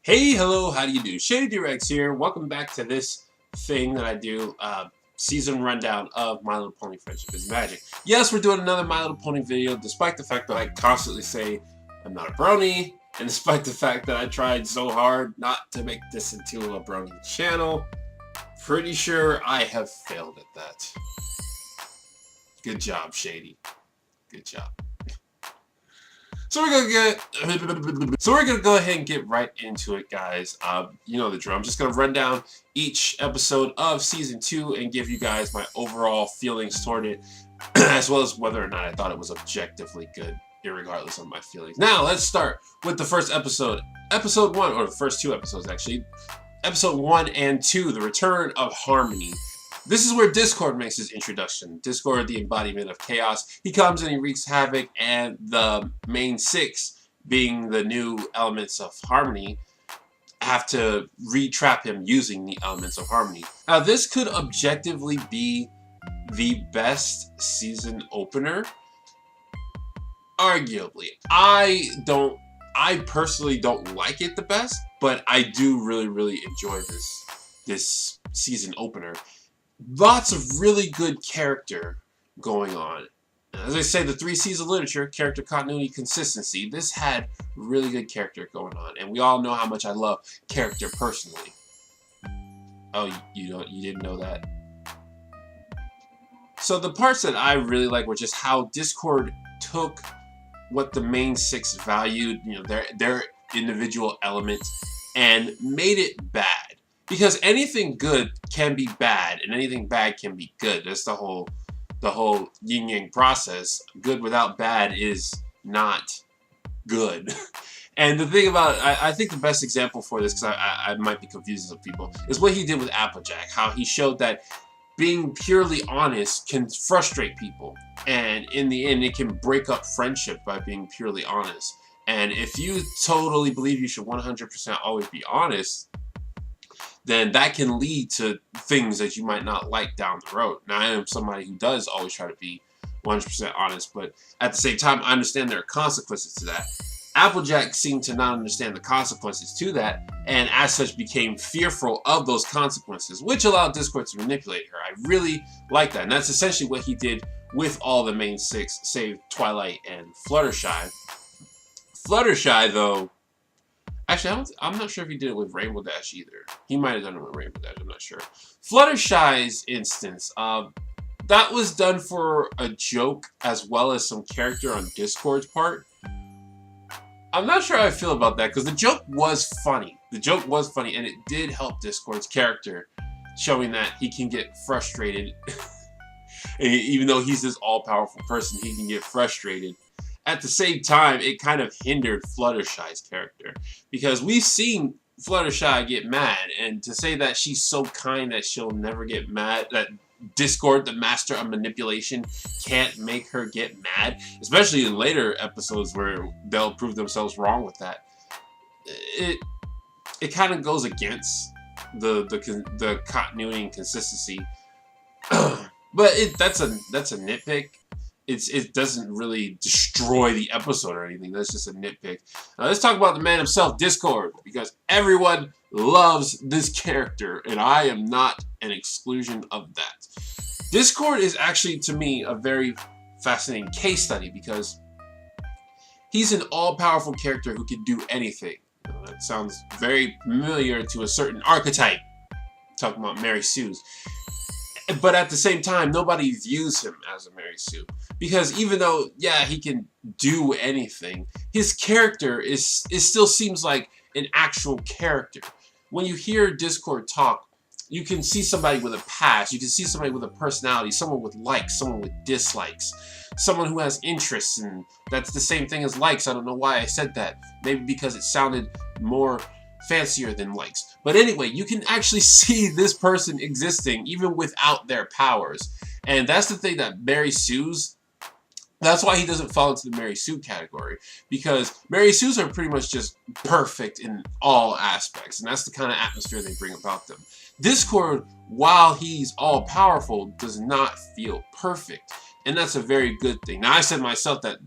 Hey, hello, how do you do? Shady Doorags here. Welcome back to this thing that I do, season rundown of My Little Pony Friendship is Magic. Yes, we're doing another My Little Pony video, despite the fact that I constantly say I'm not a brony, and despite the fact that I tried so hard not to make this into a brony channel. Pretty sure I have failed at that. Good job, Shady. Good job. So we're gonna go ahead and get right into it, guys. You know the drill. I'm just gonna run down each episode of season 2 and give you guys my overall feelings toward it, as well as whether or not I thought it was objectively good, irregardless of my feelings. Now let's start with the first episode, episode 1, or the first 2 episodes actually. Episode 1 and 2, the return of Harmony. This is where Discord makes his introduction. Discord, the embodiment of chaos. He comes and he wreaks havoc, and the main 6, being the new elements of Harmony, have to re-trap him using the elements of Harmony. Now, this could objectively be the best season opener. Arguably. I personally don't like it the best, but I do really enjoy this season opener. Lots of really good character going on. As I say, the 3 C's of literature, character, continuity, consistency. This had really good character going on, and we all know how much I love character personally. Oh, you didn't know that? So the parts that I really like were just how Discord took what the main 6 valued, you know, their individual elements, and made it bad. Because anything good can be bad, and anything bad can be good. That's the whole yin-yang process. Good without bad is not good. And the thing about, I think the best example for this, because I might be confusing some people, is what he did with Applejack. How he showed that being purely honest can frustrate people. And in the end, it can break up friendship by being purely honest. And if you totally believe you should 100% always be honest, then that can lead to things that you might not like down the road. Now, I am somebody who does always try to be 100% honest, but at the same time, I understand there are consequences to that. Applejack seemed to not understand the consequences to that, and as such became fearful of those consequences, which allowed Discord to manipulate her. I really like that, and that's essentially what he did with all the main 6, save Twilight and Fluttershy. Fluttershy, though, actually, I'm not sure if he did it with Rainbow Dash either. He might have done it with Rainbow Dash, I'm not sure. Fluttershy's instance, that was done for a joke as well as some character on Discord's part. I'm not sure how I feel about that, because the joke was funny. The joke was funny, and it did help Discord's character, showing that he can get frustrated. Even though he's this all-powerful person, he can get frustrated. At the same time, it kind of hindered Fluttershy's character, because we've seen Fluttershy get mad, and to say that she's so kind that she'll never get mad, that Discord, the master of manipulation, can't make her get mad, especially in later episodes where they'll prove themselves wrong with that. It kind of goes against the continuity and consistency, but that's a nitpick. It doesn't really destroy the episode or anything. That's just a nitpick. Now let's talk about the man himself, Discord, because everyone loves this character, and I am not an exclusion of that. Discord is actually, to me, a very fascinating case study, because he's an all-powerful character who can do anything. That sounds very familiar to a certain archetype. Talking about Mary Sue's. But at the same time, nobody views him as a Mary Sue. Because even though, yeah, he can do anything, his character still seems like an actual character. When you hear Discord talk, you can see somebody with a past, you can see somebody with a personality, someone with likes, someone with dislikes, someone who has interests, and that's the same thing as likes. I don't know why I said that. Maybe because it sounded more fancier than likes. But anyway, you can actually see this person existing even without their powers. And that's the thing that Mary Sue's, that's why he doesn't fall into the Mary Sue category. Because Mary Sue's are pretty much just perfect in all aspects. And that's the kind of atmosphere they bring about them. Discord, while he's all powerful, does not feel perfect. And that's a very good thing. Now, I said myself that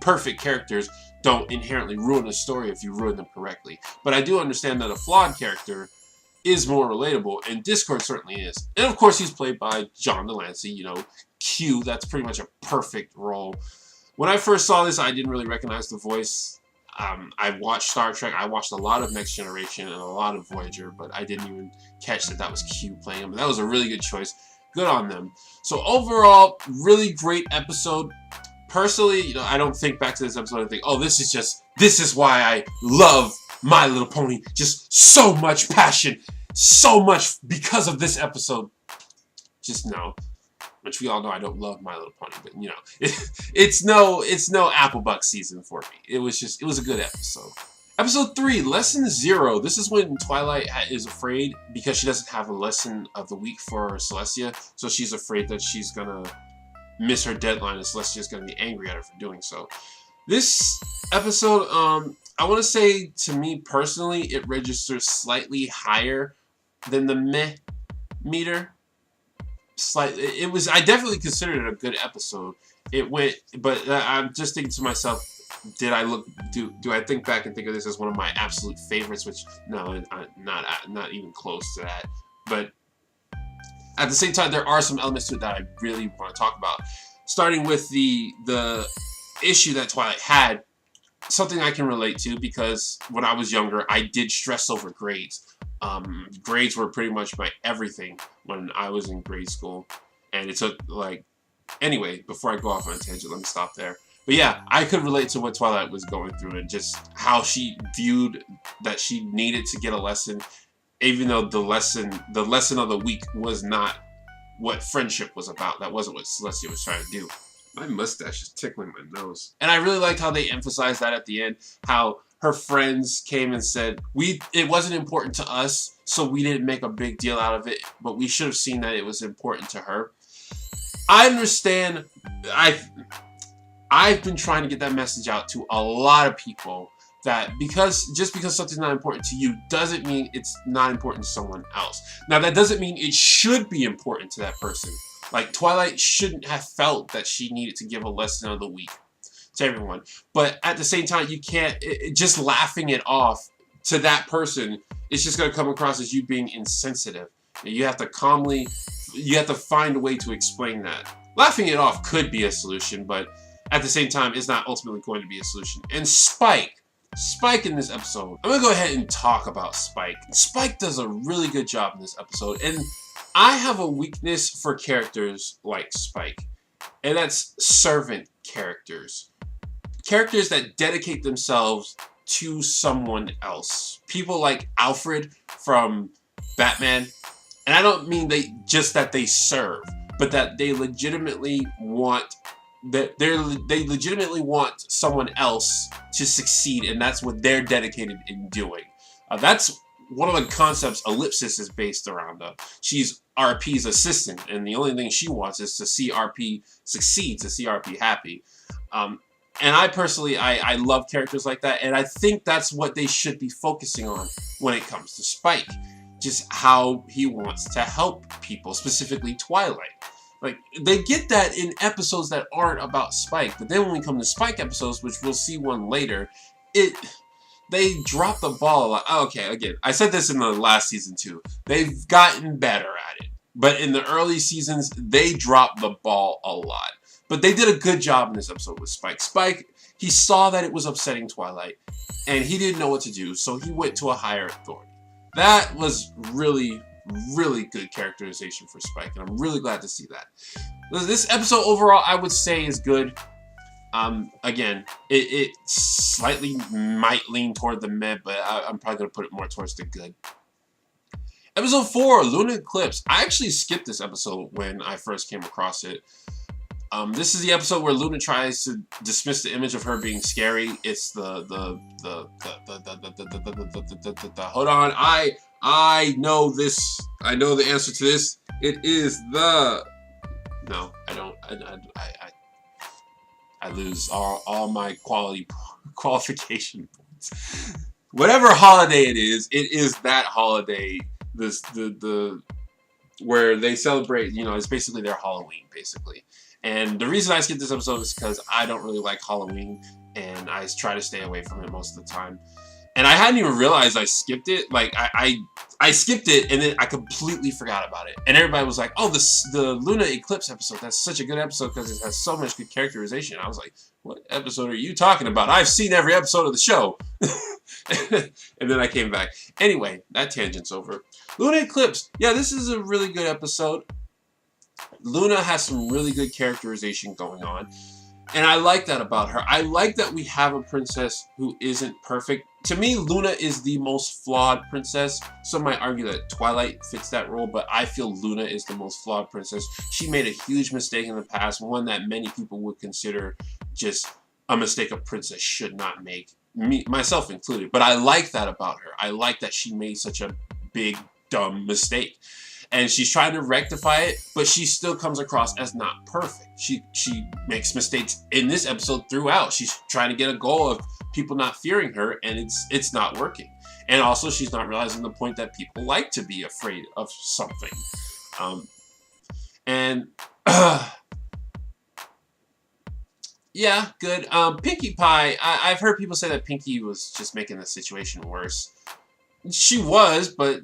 perfect characters don't inherently ruin a story if you ruin them correctly. But I do understand that a flawed character is more relatable, and Discord certainly is. And of course, he's played by John Delancey, you know, Q. That's pretty much a perfect role. When I first saw this, I didn't really recognize the voice. I watched Star Trek, I watched a lot of Next Generation and a lot of Voyager, but I didn't even catch that that was Q playing him. That was a really good choice. Good on them. So overall, really great episode. Personally, you know, I don't think back to this episode and think, oh, this is why I love My Little Pony. Just so much passion, so much because of this episode. Just no. Which we all know I don't love My Little Pony, but you know, it's no Applebuck season for me. It was a good episode. Episode 3, Lesson 0. This is when Twilight is afraid because she doesn't have a lesson of the week for Celestia, so she's afraid that she's gonna miss her deadline and Celestia's gonna be angry at her for doing so. This episode, I want to say, to me personally, it registers slightly higher than the meh meter. Slightly, I definitely considered it a good episode. It went, but I'm just thinking to myself, do I think back and think of this as one of my absolute favorites? Which no, not even close to that. But at the same time, there are some elements to it that I really want to talk about. Starting with the issue that Twilight had, something I can relate to because when I was younger, I did stress over grades. Grades were pretty much my everything when I was in grade school, and it took like, anyway, before I go off on a tangent, let me stop there. But yeah, I could relate to what Twilight was going through and just how she viewed that she needed to get a lesson, even though the lesson of the week was not what friendship was about. That wasn't what Celestia was trying to do. My mustache is tickling my nose. And I really liked how they emphasized that at the end, how her friends came and said, it wasn't important to us, so we didn't make a big deal out of it, but we should have seen that it was important to her. I understand. I've been trying to get that message out to a lot of people that just because something's not important to you doesn't mean it's not important to someone else. Now, that doesn't mean it should be important to that person. Like, Twilight shouldn't have felt that she needed to give a lesson of the week to everyone. But at the same time, you can't, just laughing it off to that person, it's just going to come across as you being insensitive. You have to find a way to explain that. Laughing it off could be a solution, but at the same time, it's not ultimately going to be a solution. And Spike in this episode, I'm going to go ahead and talk about Spike. Spike does a really good job in this episode, and I have a weakness for characters like Spike, and that's servant characters. Characters that dedicate themselves to someone else. People like Alfred from Batman, and I don't mean that they serve, but that they legitimately want someone else to succeed, and that's what they're dedicated in doing. That's one of the concepts Eclipsed is based around. She's RP's assistant, and the only thing she wants is to see RP succeed, to see RP happy. And I personally, I love characters like that, and I think that's what they should be focusing on when it comes to Spike. Just how he wants to help people, specifically Twilight. Like, they get that in episodes that aren't about Spike, but then when we come to Spike episodes, which we'll see one later, they drop the ball a lot. Okay, again, I said this in the last season too. They've gotten better at it. But in the early seasons, they dropped the ball a lot. But they did a good job in this episode with Spike. Spike, he saw that it was upsetting Twilight, and he didn't know what to do, so he went to a higher authority. That was really, really good characterization for Spike, and I'm really glad to see that. This episode overall, I would say, is good. Again, it slightly might lean toward the meh, but I'm probably going to put it more towards the good. Episode 4, Luna Eclipse. I actually skipped this episode when I first came across it. This is the episode where Luna tries to dismiss the image of her being scary. It's hold on, I know this. I know the answer to this. It is the... No, I don't. I lose all my qualification points. Whatever holiday it is that holiday. Where they celebrate, you know, it's basically their Halloween, basically. And the reason I skipped this episode is because I don't really like Halloween. and I try to stay away from it most of the time. And I hadn't even realized I skipped it. Like, I skipped it, and then I completely forgot about it. And everybody was like, oh, the Luna Eclipse episode, that's such a good episode because it has so much good characterization. I was like, what episode are you talking about? I've seen every episode of the show. And then I came back. Anyway, that tangent's over. Luna Eclipse. Yeah, this is a really good episode. Luna has some really good characterization going on. And I like that about her. I like that we have a princess who isn't perfect. To me, Luna is the most flawed princess. Some might argue that Twilight fits that role, but I feel Luna is the most flawed princess. She made a huge mistake in the past, one that many people would consider just a mistake a princess should not make, me, myself included. But I like that about her. I like that she made such a big, dumb mistake. And she's trying to rectify it, but she still comes across as not perfect. She makes mistakes in this episode throughout. She's trying to get a goal of people not fearing her, and it's not working. And also, she's not realizing the point that people like to be afraid of something. Yeah, good. Pinkie Pie, I've heard people say that Pinkie was just making the situation worse. She was, but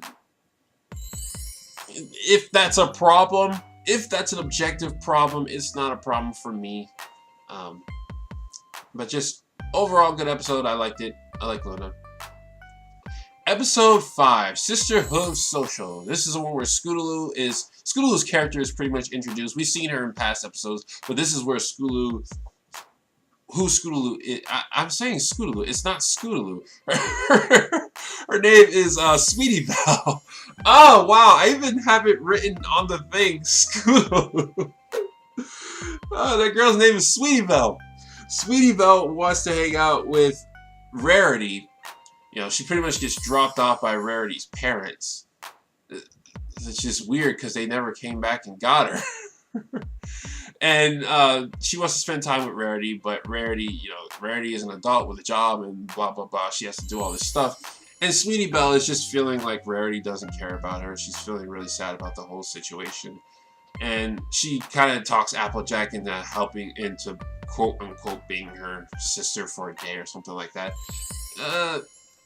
if that's a problem, if that's an objective problem, it's not a problem for me. But just overall good episode. I liked it. I like Luna. Episode 5, Sisterhooves Social. This is the one where Scootaloo's character is pretty much introduced. We've seen her in past episodes, but this is where who Scootaloo is. I'm saying Scootaloo. It's not Scootaloo. Her name is Speedy Belle. Oh, wow. I even have it written on the thing. Scootaloo. Oh, that girl's name is Sweetie Belle. Sweetie Belle wants to hang out with Rarity. You know, she pretty much gets dropped off by Rarity's parents. It's just weird because they never came back and got her. And she wants to spend time with Rarity, but Rarity is an adult with a job and blah, blah, blah. She has to do all this stuff. And Sweetie Belle is just feeling like Rarity doesn't care about her. She's feeling really sad about the whole situation. And she kind of talks Applejack into quote-unquote being her sister for a day or something like that.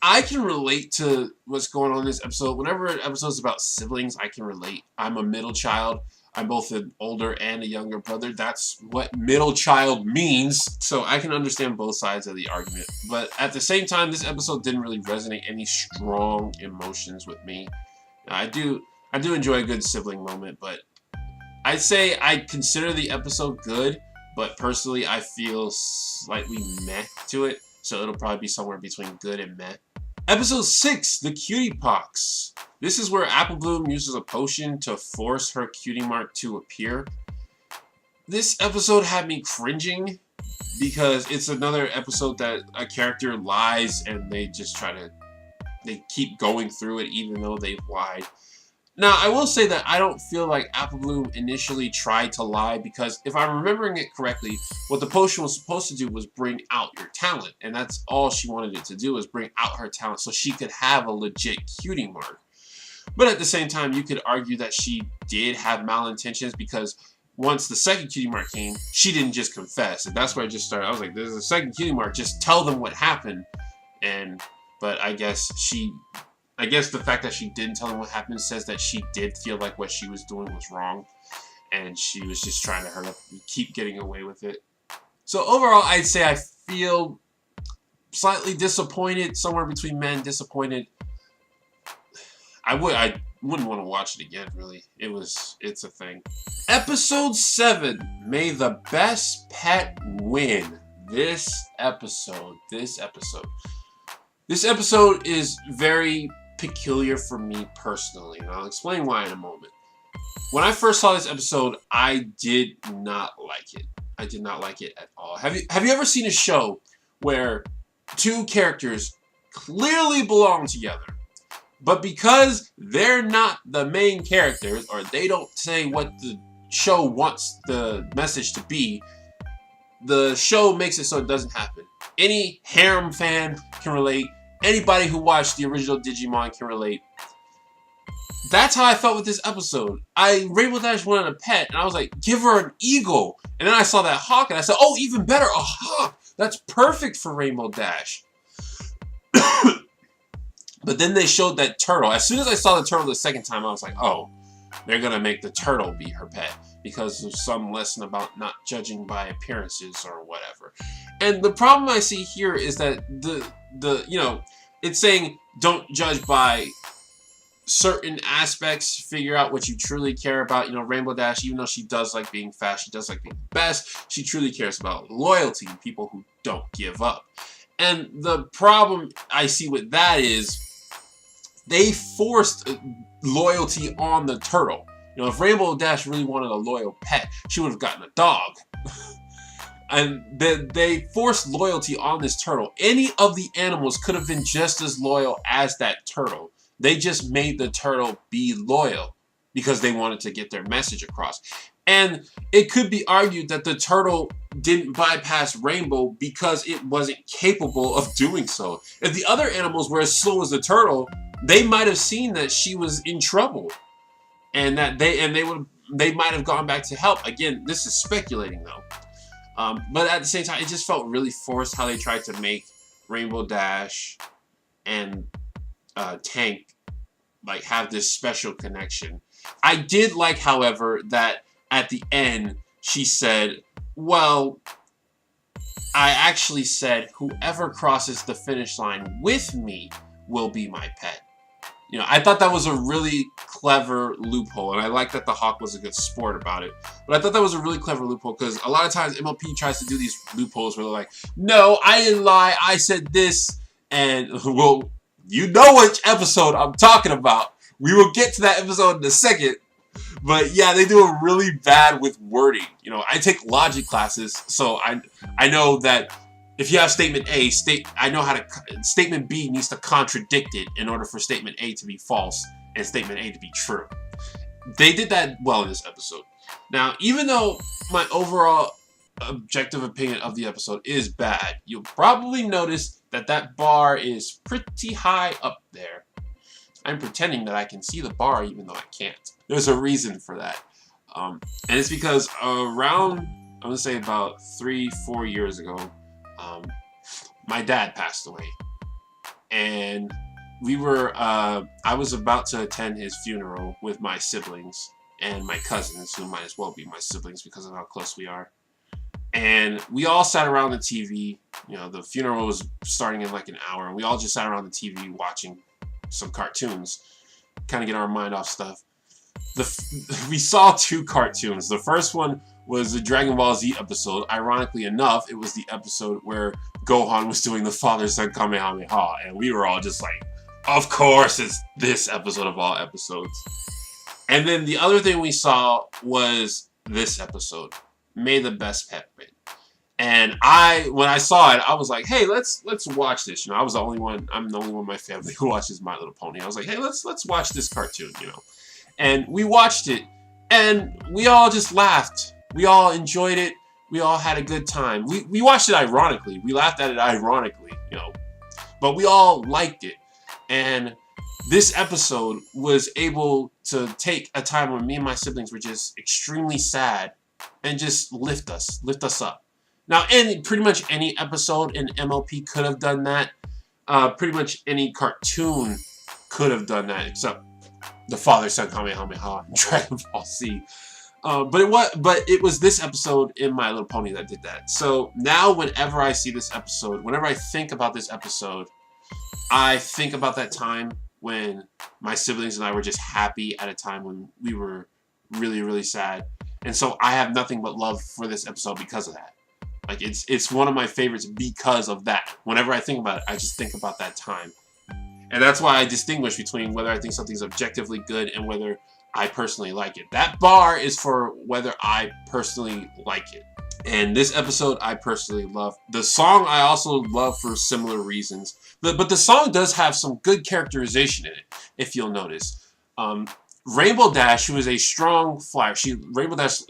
I can relate to what's going on in this episode. Whenever an episode's about siblings, I can relate. I'm a middle child. I'm both an older and a younger brother. That's what middle child means. So I can understand both sides of the argument. But at the same time, this episode didn't really resonate any strong emotions with me. I do enjoy a good sibling moment, but I'd say I consider the episode good, but personally I feel slightly meh to it. So it'll probably be somewhere between good and meh. Episode 6, the Cutie Pox. This is where Apple Bloom uses a potion to force her cutie mark to appear. This episode had me cringing because it's another episode that a character lies and they keep going through it even though they've lied. Now, I will say that I don't feel like Apple Bloom initially tried to lie because if I'm remembering it correctly, what the potion was supposed to do was bring out your talent. And that's all she wanted it to do, was bring out her talent so she could have a legit cutie mark. But at the same time, you could argue that she did have malintentions because once the second cutie mark came, she didn't just confess. And that's where I just started. I was like, there's a second cutie mark, just tell them what happened. But I guess the fact that she didn't tell him what happened says that she did feel like what she was doing was wrong. And she was just trying to hurry up and keep getting away with it. So overall, I'd say I feel slightly disappointed, somewhere between meh and disappointed. I wouldn't want to watch it again, really. It's a thing. Episode 7, May the Best Pet Win. This episode is very peculiar for me personally, and I'll explain why in a moment. When I first saw this episode, I did not like it. I did not like it at all. Have you ever seen a show where two characters clearly belong together, but because they're not the main characters, or they don't say what the show wants the message to be, the show makes it so it doesn't happen? Any harem fan can relate. Anybody who watched the original Digimon can relate. That's how I felt with this episode. Rainbow Dash wanted a pet, and I was like, give her an eagle. And then I saw that hawk, and I said, oh, even better, a hawk. That's perfect for Rainbow Dash. But then they showed that turtle. As soon as I saw the turtle the second time, I was like, oh, they're going to make the turtle be her pet because of some lesson about not judging by appearances or whatever. And the problem I see here is that you know, it's saying don't judge by certain aspects, figure out what you truly care about. You know, Rainbow Dash, even though she does like being fast, she does like being best, she truly cares about loyalty, people who don't give up. And the problem I see with that is they forced loyalty on the turtle. You know, if Rainbow Dash really wanted a loyal pet, she would have gotten a dog. And then they forced loyalty on this turtle. Any of the animals could have been just as loyal as that turtle. They just made the turtle be loyal because they wanted to get their message across. And it could be argued that the turtle didn't bypass Rainbow because it wasn't capable of doing so. If the other animals were as slow as the turtle, they might have seen that she was in trouble, and that they might have gone back to help. Again, this is speculating though. But at the same time, it just felt really forced how they tried to make Rainbow Dash and Tank like have this special connection. I did like, however, that at the end she said, well, I actually said whoever crosses the finish line with me will be my pet. You know, I thought that was a really clever loophole, and I like that the Hawk was a good sport about it. But I thought that was a really clever loophole because a lot of times MLP tries to do these loopholes where they're like, no, I didn't lie, I said this, and well, you know which episode I'm talking about. We will get to that episode in a second. But yeah, they do it really bad with wording. You know, I take logic classes, so I know that if you have statement A, I know how to, statement B needs to contradict it in order for statement A to be false and statement A to be true. They did that well in this episode. Now, even though my overall objective opinion of the episode is bad, you'll probably notice that that bar is pretty high up there. I'm pretending that I can see the bar even though I can't. There's a reason for that. And it's because around, I'm going to say about 3-4 years ago, my dad passed away, and we were, I was about to attend his funeral with my siblings and my cousins, who might as well be my siblings because of how close we are. And we all sat around the TV. You know, the funeral was starting in like an hour, and we all just sat around the TV watching some cartoons, kind of get our mind off stuff. We saw 2 cartoons. The first one was the Dragon Ball Z episode. Ironically enough, it was the episode where Gohan was doing the father-son Kamehameha, and we were all just like, of course it's this episode of all episodes. And then the other thing we saw was this episode, May the Best Pet Win. And when I saw it, I was like, hey, let's watch this. You know, I'm the only one in my family who watches My Little Pony. I was like, hey, let's watch this cartoon, you know. And we watched it, and we all just laughed. We all enjoyed it. We all had a good time. We watched it ironically. We laughed at it ironically, you know. But we all liked it. And this episode was able to take a time when me and my siblings were just extremely sad and just lift us up. Now, pretty much any episode in MLP could have done that. Pretty much any cartoon could have done that, except the father-son Kamehameha and Dragon Ball Z. But it was this episode in My Little Pony that did that. So now whenever I see this episode, whenever I think about this episode, I think about that time when my siblings and I were just happy at a time when we were really, really sad. And so I have nothing but love for this episode because of that. Like, it's one of my favorites because of that. Whenever I think about it, I just think about that time. And that's why I distinguish between whether I think something's objectively good and whether I personally like it. That bar is for whether I personally like it. And this episode, I personally love. The song, I also love for similar reasons. But the song does have some good characterization in it, if you'll notice. Rainbow Dash, who is a strong flyer, Rainbow Dash,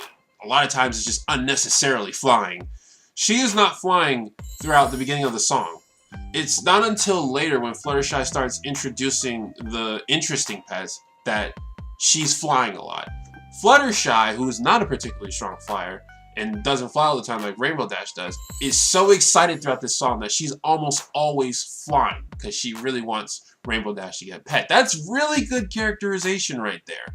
a lot of times, is just unnecessarily flying. She is not flying throughout the beginning of the song. It's not until later when Fluttershy starts introducing the interesting pets that she's flying a lot. Fluttershy, who is not a particularly strong flyer, and doesn't fly all the time like Rainbow Dash does, is so excited throughout this song that she's almost always flying because she really wants Rainbow Dash to get pet. That's really good characterization right there.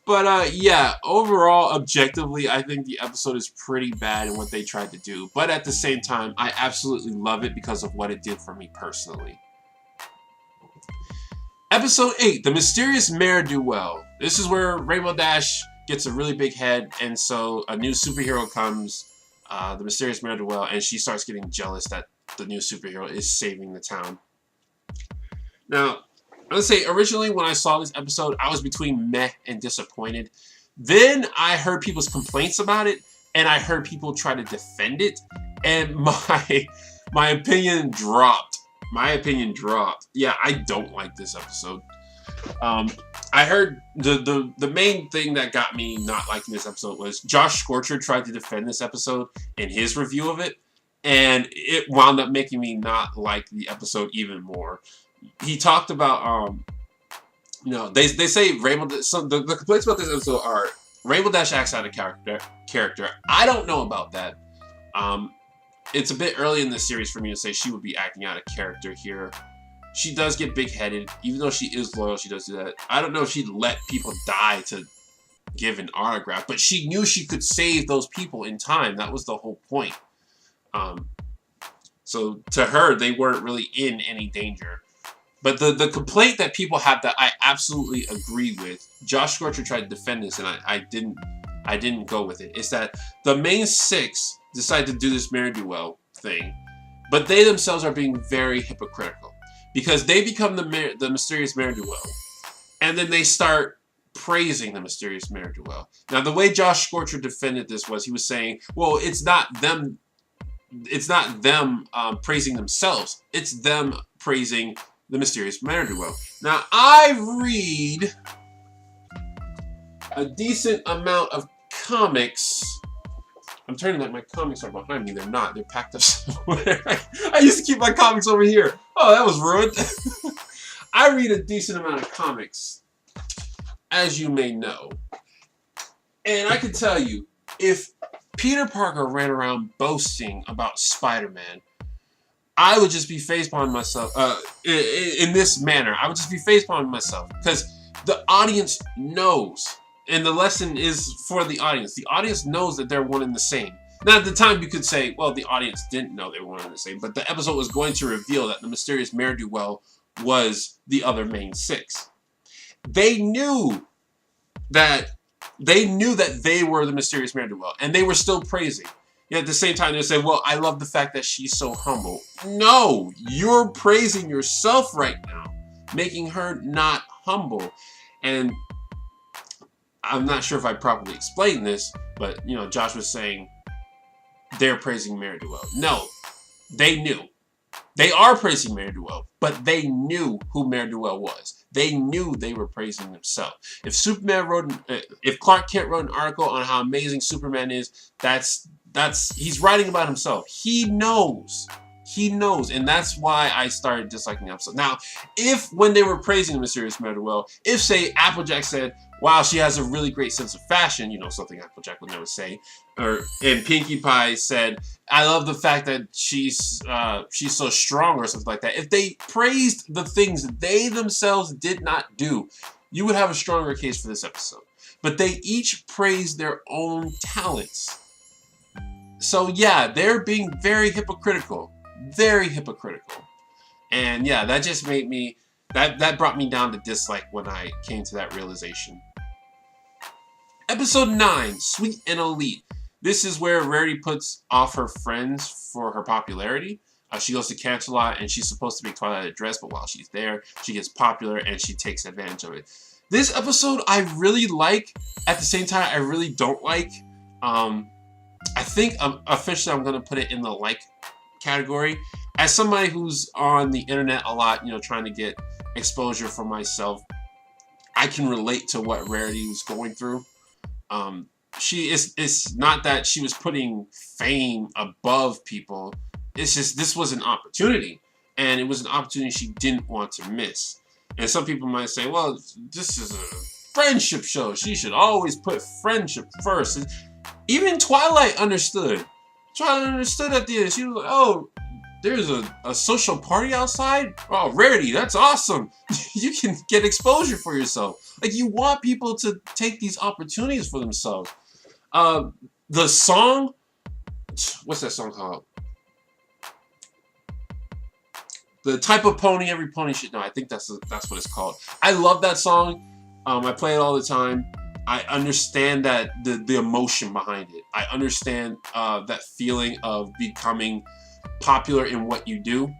But yeah, overall, objectively, I think the episode is pretty bad in what they tried to do. But at the same time, I absolutely love it because of what it did for me personally. Episode 8, The Mysterious Mare Duel. This is where Rainbow Dash gets a really big head, and so a new superhero comes, the Mysterious Mare Duel, and she starts getting jealous that the new superhero is saving the town. Now, let's say, originally when I saw this episode, I was between meh and disappointed. Then I heard people's complaints about it, and I heard people try to defend it, and my opinion dropped. My opinion dropped. Yeah, I don't like this episode. I heard the main thing that got me not liking this episode was Josh Scorcher tried to defend this episode in his review of it, and it wound up making me not like the episode even more. He talked about, you know, they say Rainbow. So the complaints about this episode are Rainbow Dash acts out of character. I don't know about that. It's a bit early in the series for me to say she would be acting out of character here. She does get big-headed. Even though she is loyal, she does do that. I don't know if she'd let people die to give an autograph, but she knew she could save those people in time. That was the whole point. So to her, they weren't really in any danger. But the complaint that people have that I absolutely agree with, Josh Scorcher tried to defend this, and I didn't go with it, is that the main 6 decide to do this Mare Duel thing, but they themselves are being very hypocritical. Because they become the Mysterious Mare Duel, and then they start praising the Mysterious Mare Duel. Now, the way Josh Scorcher defended this was he was saying, well, it's not them praising themselves. It's them praising the Mysterious Mare Duel. Now, I read a decent amount of comics. I'm turning like my comics are behind me. They're not. They're packed up somewhere. I used to keep my comics over here. Oh, that was ruined. I read a decent amount of comics, as you may know. And I can tell you, if Peter Parker ran around boasting about Spider-Man, I would just be facepalming myself in this manner. I would just be facepalming myself because the audience knows. And the lesson is for the audience. The audience knows that they're one and the same. Now, at the time, you could say, well, the audience didn't know they were one and the same. But the episode was going to reveal that the Mysterious Mare Duel was the other main 6. They knew that they were the Mysterious Mare Duel. And they were still praising. Yet at the same time, they say, well, I love the fact that she's so humble. No, you're praising yourself right now. Making her not humble. And I'm not sure if I properly explained this, but, you know, Josh was saying they're praising Mare Duel. No, they knew. They are praising Mare Duel, but they knew who Mare Duel was. They knew they were praising themselves. If Clark Kent wrote an article on how amazing Superman is, he's writing about himself. He knows. He knows, and that's why I started disliking the episode. Now, if when they were praising the Mysterious Mare Duel, if, say, Applejack said, wow, she has a really great sense of fashion, you know, something Applejack would never say, and Pinkie Pie said, I love the fact that she's so strong or something like that. If they praised the things they themselves did not do, you would have a stronger case for this episode. But they each praised their own talents. So yeah, they're being very hypocritical. Very hypocritical. And yeah, that just made me, that brought me down to dislike when I came to that realization. Episode 9, Sweet and Elite. This is where Rarity puts off her friends for her popularity. She goes to Canterlot and she's supposed to be Twilight dress, but while she's there, she gets popular and she takes advantage of it. This episode I really like. At the same time, I really don't like. I think officially I'm going to put it in the like category. As somebody who's on the internet a lot, you know, trying to get exposure for myself, I can relate to what Rarity was going through. It's not that she was putting fame above people. It's just this was an opportunity, and it was an opportunity she didn't want to miss. And some people might say, well, this is a friendship show. She should always put friendship first. Even Twilight understood. Twilight understood at the end. She was like, oh, there's a social party outside? Oh, Rarity, that's awesome. You can get exposure for yourself. Like, you want people to take these opportunities for themselves. The song, what's that song called? The Type of Pony Every Pony Should Know. I think that's what it's called. I love that song. I play it all the time. I understand that the emotion behind it. I understand that feeling of becoming popular in what you do.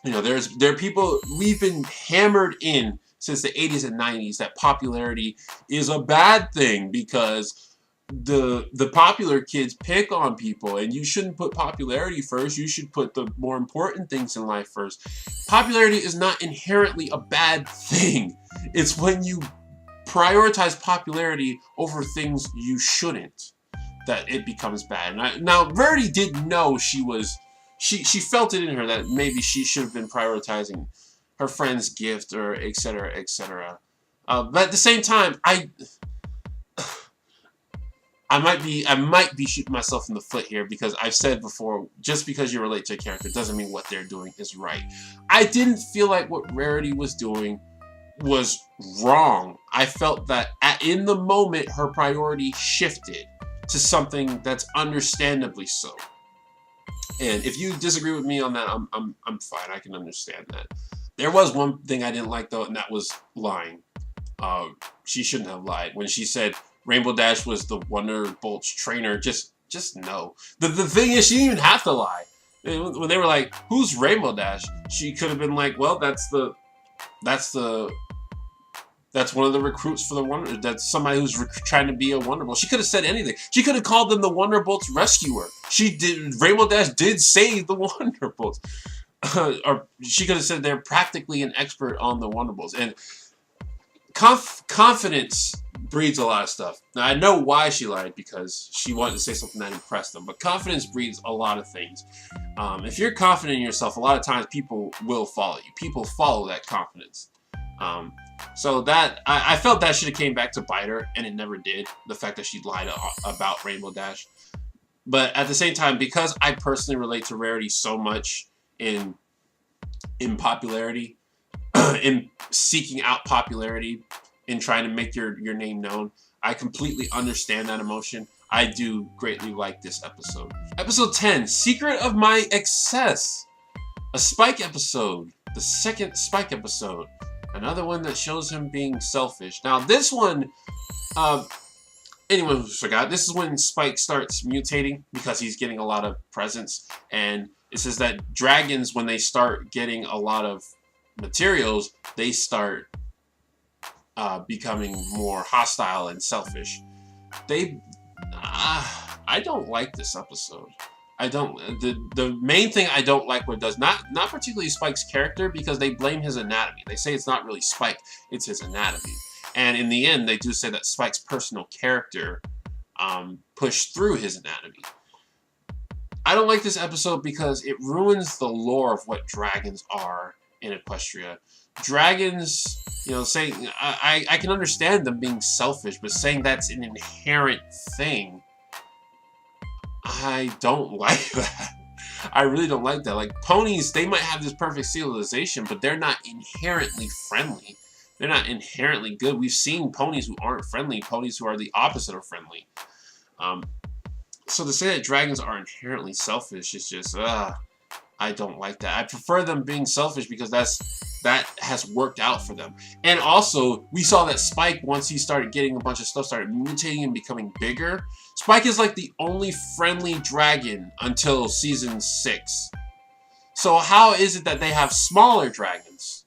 You know, there are people, we've been hammered in since the 80s and 90s that popularity is a bad thing because the popular kids pick on people, and you shouldn't put popularity first. You should put the more important things in life first. Popularity is not inherently a bad thing. It's when you prioritize popularity over things you shouldn't that it becomes bad. And now Rarity did know she felt it in her that maybe she should have been prioritizing her friend's gift, or etc., etc. But at the same time, I might be shooting myself in the foot here, because I've said before, just because you relate to a character doesn't mean what they're doing is right. I didn't feel like what Rarity was doing was wrong. I felt that in the moment her priority shifted to something that's understandably so. And if you disagree with me on that, I'm fine. I can understand that. There was one thing I didn't like though, and that was lying. She shouldn't have lied when she said Rainbow Dash was the Wonderbolt's trainer. Just no. The thing is, she didn't even have to lie. When they were like, "Who's Rainbow Dash?" She could have been like, "Well, that's one of the recruits for the Wonder. That's somebody who's trying to be a Wonderbolt." She could have said anything. She could have called them the Wonderbolt's rescuer. She did. Rainbow Dash did save the Wonderbolts. Or she could have said they're practically an expert on the Wonderbolts. And confidence breeds a lot of stuff. Now, I know why she lied, because she wanted to say something that impressed them. But confidence breeds a lot of things. If you're confident in yourself, a lot of times people will follow you. People follow that confidence. So that I felt that should have came back to bite her, and it never did. The fact that she lied about Rainbow Dash. But at the same time, because I personally relate to Rarity so much in popularity, in seeking out popularity, in trying to make your name known, I completely understand that emotion. I do greatly like this episode. Episode 10, Secret of My Excess. A Spike episode. The second Spike episode. Another one that shows him being selfish. Now this one, anyone who forgot, this is when Spike starts mutating because he's getting a lot of presents. And it says that dragons, when they start getting a lot of materials, they start becoming more hostile and selfish. I don't like this episode. I don't. The main thing I don't like what it does, not particularly Spike's character, because they blame his anatomy. They say it's not really Spike, it's his anatomy. And in the end, they do say that Spike's personal character pushed through his anatomy. I don't like this episode because it ruins the lore of what dragons are in Equestria. Dragons, you know, saying I can understand them being selfish, but saying that's an inherent thing, I don't like that. I really don't like that. Like, ponies, they might have this perfect civilization, but they're not inherently friendly. They're not inherently good. We've seen ponies who aren't friendly, ponies who are the opposite of friendly. So to say that dragons are inherently selfish is just, I don't like that. I prefer them being selfish because that has worked out for them. And also, we saw that Spike, once he started getting a bunch of stuff, started mutating and becoming bigger. Spike is like the only friendly dragon until season 6. So how is it that they have smaller dragons?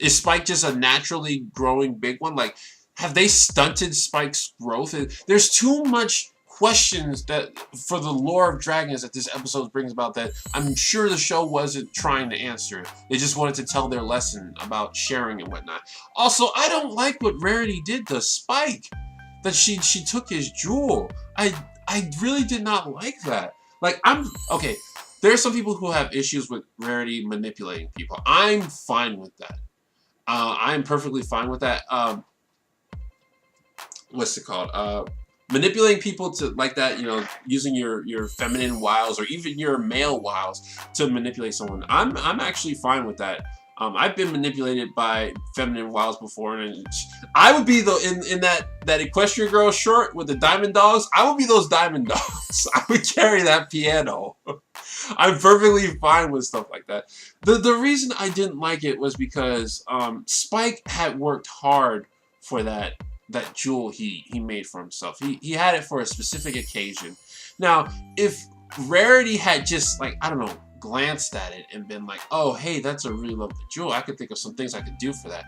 Is Spike just a naturally growing big one? Like, have they stunted Spike's growth? There's too much questions that for the lore of dragons that this episode brings about that I'm sure the show wasn't trying to answer. They just wanted to tell their lesson about sharing and whatnot. Also, I don't like what Rarity did to Spike. That she took his jewel. I really did not like that. Like, okay, there are some people who have issues with Rarity manipulating people. I'm fine with that. I'm perfectly fine with that. what's it called? Manipulating people to like that, you know, using your feminine wiles or even your male wiles to manipulate someone. I'm actually fine with that. I've been manipulated by feminine wiles before, and I would be in that equestrian girl short with the diamond dogs. I would be those diamond dogs. I would carry that piano. I'm perfectly fine with stuff like that. The reason I didn't like it was because Spike had worked hard for that jewel he made for himself. He had it for a specific occasion. Now, if Rarity had just, like, I don't know, glanced at it and been like, oh, hey, that's a really lovely jewel, I could think of some things I could do for that,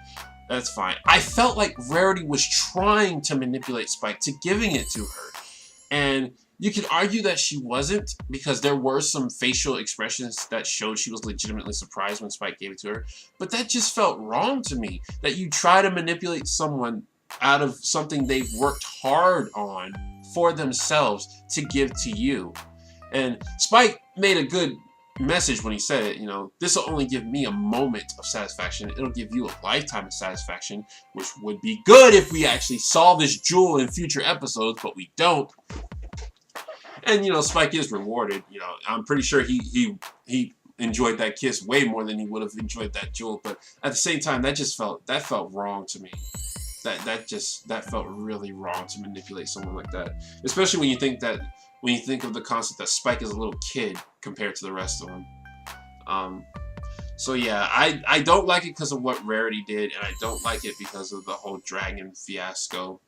that's fine. I felt like Rarity was trying to manipulate Spike to giving it to her. And you could argue that she wasn't, because there were some facial expressions that showed she was legitimately surprised when Spike gave it to her. But that just felt wrong to me, that you try to manipulate someone out of something they've worked hard on for themselves to give to you. And Spike made a good message when he said it, you know, this will only give me a moment of satisfaction. It'll give you a lifetime of satisfaction, which would be good if we actually saw this jewel in future episodes, but we don't. And, you know, Spike is rewarded. You know, I'm pretty sure he enjoyed that kiss way more than he would have enjoyed that jewel. But at the same time, that felt wrong to me. That felt really wrong to manipulate someone like that. Especially when you think of the concept that Spike is a little kid compared to the rest of them. So yeah, I don't like it because of what Rarity did, and I don't like it because of the whole dragon fiasco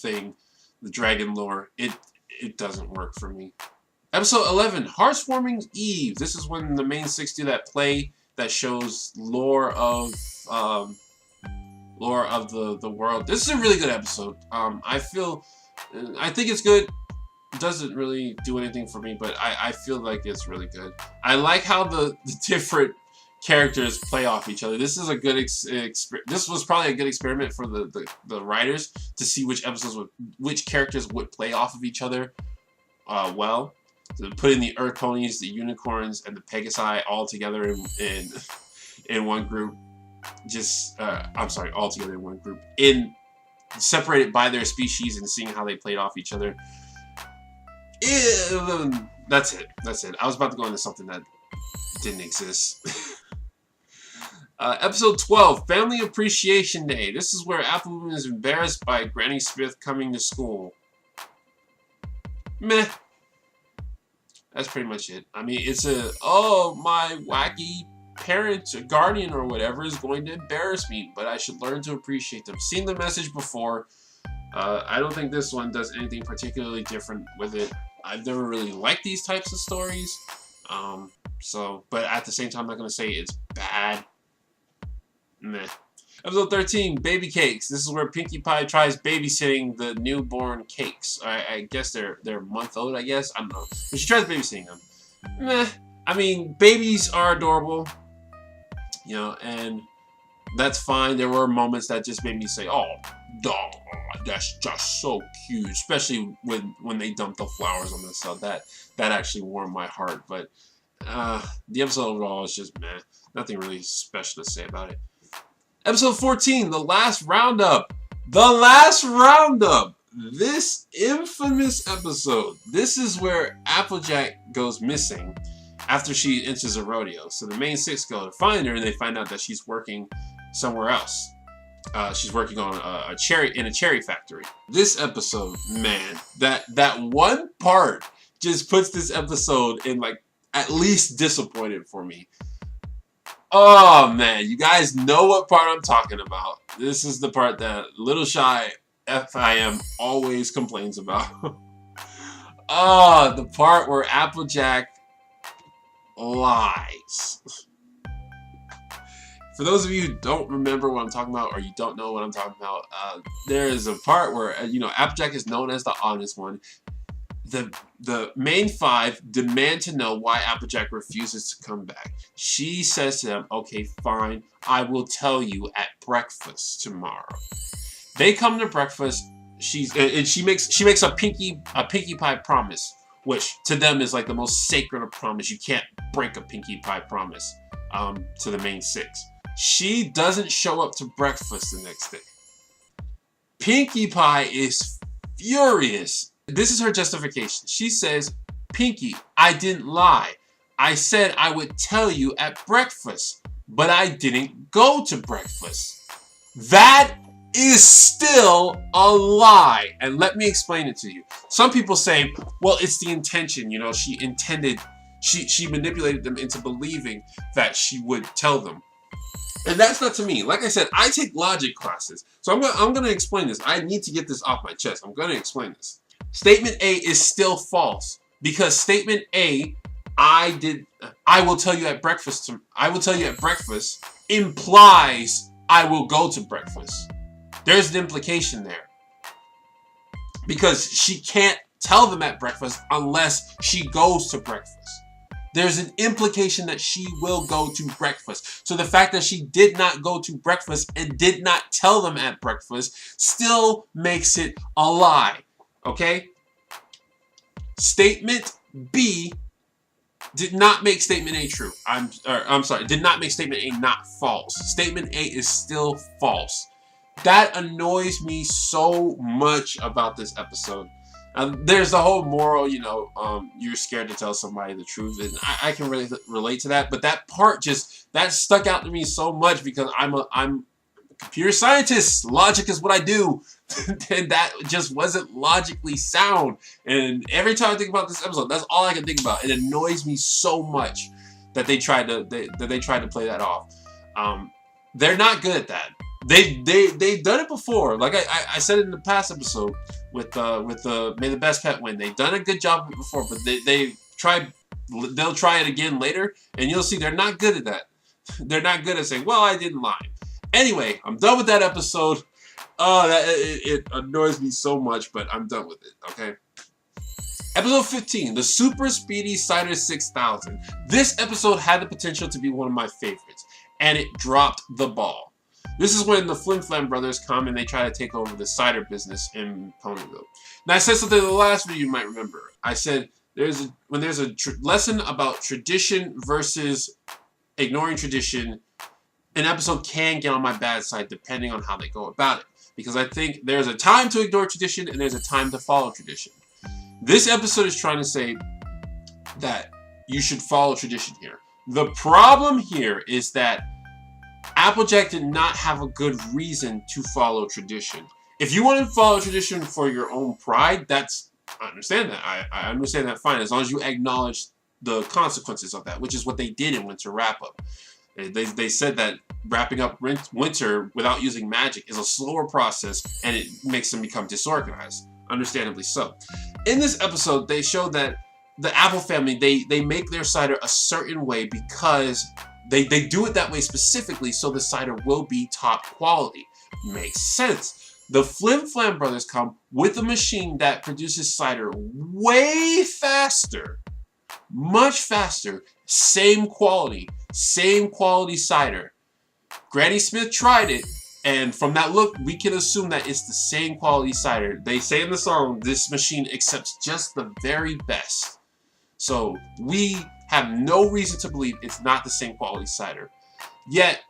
thing, the dragon lore. It doesn't work for me. Episode 11, Heartswarming Eve. This is when the main six do that play that shows lore of the world. This is a really good episode. I think it's good. It doesn't really do anything for me, but I feel like it's really good. I like how the different characters play off each other. This is a good this was probably a good experiment for the writers to see which characters would play off of each other well. So putting the Earth Ponies, the Unicorns, and the Pegasi all together in one group. All together in one group. Separated by their species and seeing how they played off each other. That's it. I was about to go into something that didn't exist. Episode 12, Family Appreciation Day. This is where Applewoman is embarrassed by Granny Smith coming to school. Meh. That's pretty much it. I mean, it's my wacky parent or guardian or whatever is going to embarrass me, but I should learn to appreciate them. Seen the message before. I don't think this one does anything particularly different with it. I've never really liked these types of stories. But at the same time, I'm not going to say it's bad. Meh. Episode 13, Baby Cakes. This is where Pinkie Pie tries babysitting the newborn cakes. I guess they're a month old, I guess. I don't know. But she tries babysitting them. Meh. I mean, babies are adorable. You know, and that's fine. There were moments that just made me say, oh, dog, that's just so cute. Especially when they dumped the flowers on the cell. That actually warmed my heart. But the episode overall is just meh. Nothing really special to say about it. Episode 14, The Last Roundup. The Last Roundup. This infamous episode. This is where Applejack goes missing after she enters a rodeo. So the main six go to find her, and they find out that she's working somewhere else. She's working on a cherry factory. This episode, man, that one part just puts this episode in, like, at least disappointed for me. Oh man, you guys know what part I'm talking about. This is the part that Little Shy FiM always complains about. The part where Applejack lies. For those of you who don't remember what I'm talking about, or you don't know what I'm talking about, there is a part where, Applejack is known as the honest one. The main five demand to know why Applejack refuses to come back. She says to them, okay, fine, I will tell you at breakfast tomorrow. They come to breakfast, she makes a Pinkie Pie promise, which to them is like the most sacred of promise. You can't break a Pinkie Pie promise to the main six. She doesn't show up to breakfast the next day. Pinkie Pie is furious. This is her justification. She says, Pinkie, I didn't lie. I said I would tell you at breakfast, but I didn't go to breakfast. That is still a lie. And let me explain it to you. Some people say, well, it's the intention. You know, she intended, she manipulated them into believing that she would tell them. And that's not to me. Like I said, I take logic classes. So I'm gonna explain this. I need to get this off my chest. I'm gonna explain this. Statement A is still false. Because statement A, I will tell you at breakfast, implies I will go to breakfast. There's an implication there. Because she can't tell them at breakfast unless she goes to breakfast. There's an implication that she will go to breakfast. So the fact that she did not go to breakfast and did not tell them at breakfast still makes it a lie. Okay? Statement B did not make statement A true. I'm sorry, did not make statement A not false. Statement A is still false. That annoys me so much about this episode. There's the whole moral, you know, you're scared to tell somebody the truth, and I can really relate to that. But that part that stuck out to me so much because I'm a computer scientist. Logic is what I do, and that just wasn't logically sound. And every time I think about this episode, that's all I can think about. It annoys me so much that they tried to play that off. They're not good at that. They've done it before. Like I said in the past episode with the May the Best Pet win. They've done a good job of it before, but they'll try it again later, and you'll see they're not good at that. They're not good at saying, well, I didn't lie. Anyway, I'm done with that episode. It annoys me so much, but I'm done with it, okay? Episode 15, the Super Speedy Cider 6000. This episode had the potential to be one of my favorites, and it dropped the ball. This is when the Flim Flam brothers come and they try to take over the cider business in Ponyville. Now, I said something in the last video you might remember. I said when there's a lesson about tradition versus ignoring tradition, an episode can get on my bad side depending on how they go about it. Because I think there's a time to ignore tradition and there's a time to follow tradition. This episode is trying to say that you should follow tradition here. The problem here is that Applejack did not have a good reason to follow tradition. If you want to follow tradition for your own pride, I understand that. I understand that fine, as long as you acknowledge the consequences of that, which is what they did in Winter Wrap-Up. They said that wrapping up Winter without using magic is a slower process, and it makes them become disorganized. Understandably so. In this episode, they showed that the Apple family, they make their cider a certain way because they do it that way specifically so the cider will be top quality. Makes sense. The Flim Flam brothers come with a machine that produces cider way faster, much faster, same quality cider. Granny Smith tried it, and from that look, we can assume that it's the same quality cider. They say in the song, this machine accepts just the very best. So we have no reason to believe it's not the same quality cider. Yet,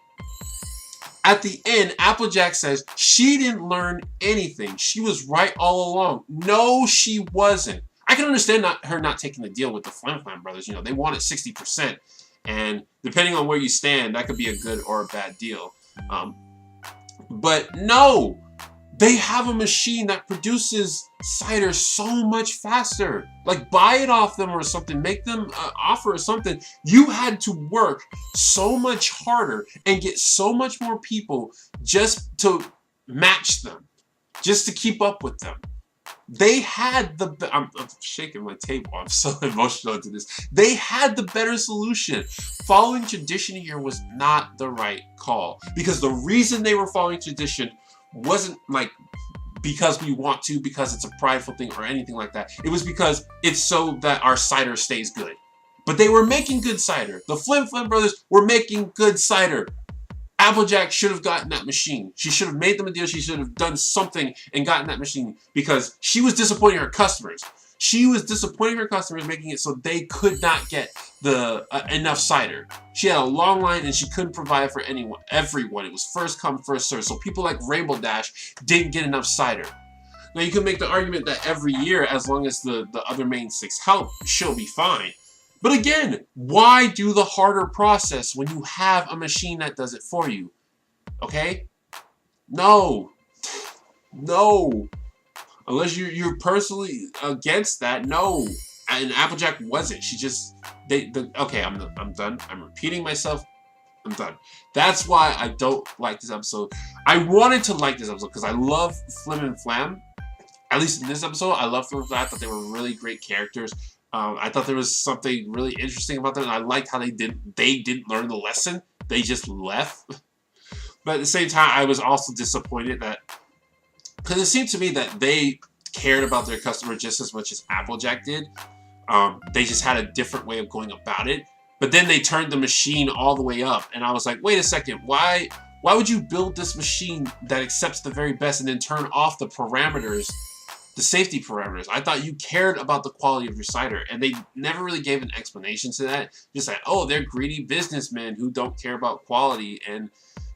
at the end, Applejack says she didn't learn anything. She was right all along. No, she wasn't. I can understand her not taking the deal with the Flim Flam brothers. You know, they wanted 60%. And depending on where you stand, that could be a good or a bad deal. But no, they have a machine that produces cider so much faster. Like, buy it off them or something. Make them offer or something. You had to work so much harder and get so much more people just to match them, just to keep up with them. They had I'm shaking my table. I'm so emotional into this. They had the better solution. Following tradition here was not the right call. Because the reason they were following tradition wasn't like because we want to, because it's a prideful thing or anything like that. It was because it's so that our cider stays good. But they were making good cider. The Flim Flam brothers were making good cider. Applejack should have gotten that machine. She should have made them a deal. She should have done something and gotten that machine because she was disappointing her customers. She was disappointing her customers, making it so they could not get the enough cider. She had a long line and she couldn't provide for everyone. It was first come, first serve. So people like Rainbow Dash didn't get enough cider. Now you can make the argument that every year, as long as the other main 6 help, she'll be fine. But again, why do the harder process when you have a machine that does it for you? Okay? No. No. Unless you're personally against that, no. And Applejack wasn't. She just okay, I'm done. I'm repeating myself. I'm done. That's why I don't like this episode. I wanted to like this episode because I love FiM and Flam. At least in this episode, I love FiM and Flam. I thought they were really great characters. I thought there was something really interesting about them, and I liked how they didn't learn the lesson. They just left. But at the same time, I was also disappointed that, because it seemed to me that they cared about their customer just as much as Applejack did. They just had a different way of going about it. But then they turned the machine all the way up, and I was like, wait a second, why would you build this machine that accepts the very best and then turn off the parameters, the safety parameters? I thought you cared about the quality of your cider, and they never really gave an explanation to that. Just like, oh, they're greedy businessmen who don't care about quality, and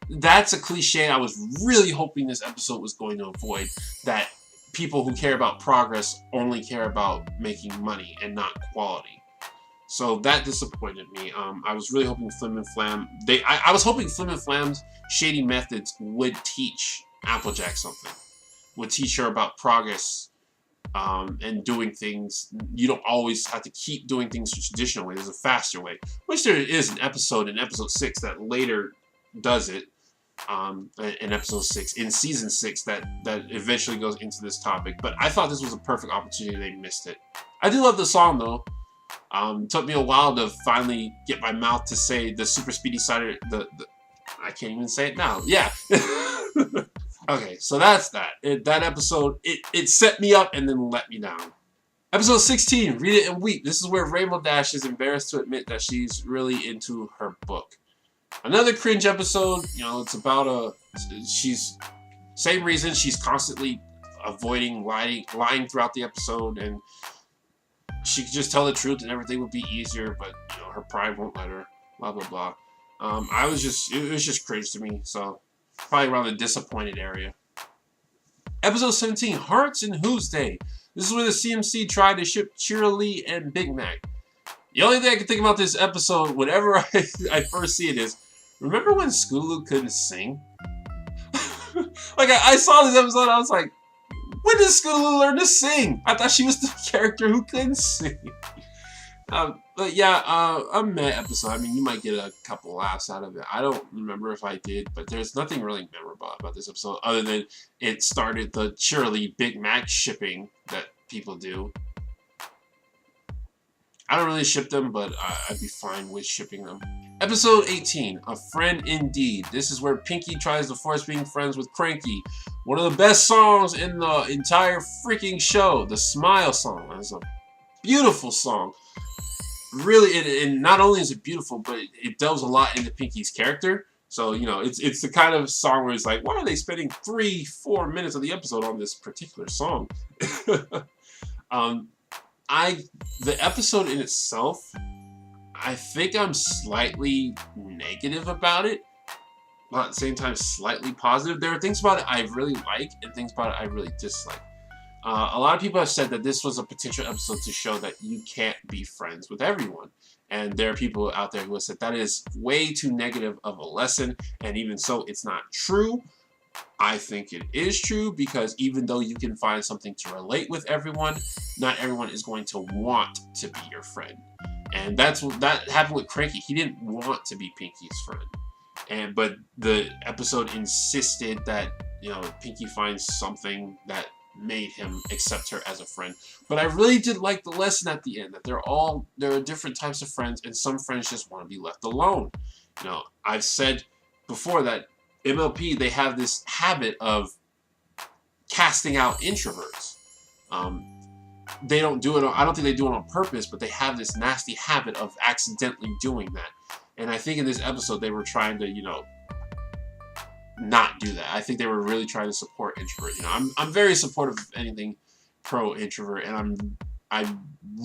that's a cliche I was really hoping this episode was going to avoid, that people who care about progress only care about making money and not quality. So that disappointed me. I was really hoping FiM and Flam, I was hoping FiM and Flam's shady methods would teach Applejack something. Would teach her about progress and doing things. You don't always have to keep doing things the traditional way. There's a faster way. Which there is an episode in episode 6 that later does it. In episode 6, in season 6, that eventually goes into this topic. But I thought this was a perfect opportunity. They missed it. I do love the song though. It took me a while to finally get my mouth to say the Super Speedy Cider. I can't even say it now. Yeah. Okay, so that's that. That episode, it set me up and then let me down. Episode 16, Read It and Weep. This is where Rainbow Dash is embarrassed to admit that she's really into her book. Another cringe episode. You know, it's about same reason, she's constantly avoiding lying throughout the episode, and she could just tell the truth and everything would be easier, but you know, her pride won't let her, blah blah blah. It was just cringe to me, so probably around the disappointed area. Episode 17, Hearts and Hooves Day. This is where the CMC tried to ship Cheerilee and Big Mac. The only thing I can think about this episode, whenever I first see it, is, remember when Scootaloo couldn't sing? Like, I saw this episode, I was like, when did Scootaloo learn to sing? I thought she was the character who couldn't sing. But yeah, a meh episode. I mean, you might get a couple laughs out of it. I don't remember if I did, but there's nothing really memorable about this episode, other than it started the Cheerilee Big Mac shipping that people do. I don't really ship them, but I'd be fine with shipping them. Episode 18, A Friend Indeed. This is where Pinky tries to force being friends with Cranky. One of the best songs in the entire freaking show. The Smile song. It's a beautiful song. Really, and not only is it beautiful, but it delves a lot into Pinky's character. So, you know, it's the kind of song where it's like, why are they spending 3-4 minutes of the episode on this particular song? The episode in itself, I think I'm slightly negative about it, but at the same time slightly positive. There are things about it I really like and things about it I really dislike. A lot of people have said that this was a potential episode to show that you can't be friends with everyone. And there are people out there who have said that is way too negative of a lesson, and even so, it's not true. I think it is true, because even though you can find something to relate with everyone, not everyone is going to want to be your friend. And that happened with Cranky. He didn't want to be Pinky's friend. But the episode insisted that, you know, Pinky finds something that made him accept her as a friend. But I really did like the lesson at the end, that there are different types of friends, and some friends just want to be left alone. You know, I've said before that MLP, they have this habit of casting out introverts. They don't do it, I don't think they do it on purpose, but they have this nasty habit of accidentally doing that. And I think in this episode they were trying to, you know, not do that. I think they were really trying to support introvert. You know, I'm very supportive of anything pro introvert, and I'm I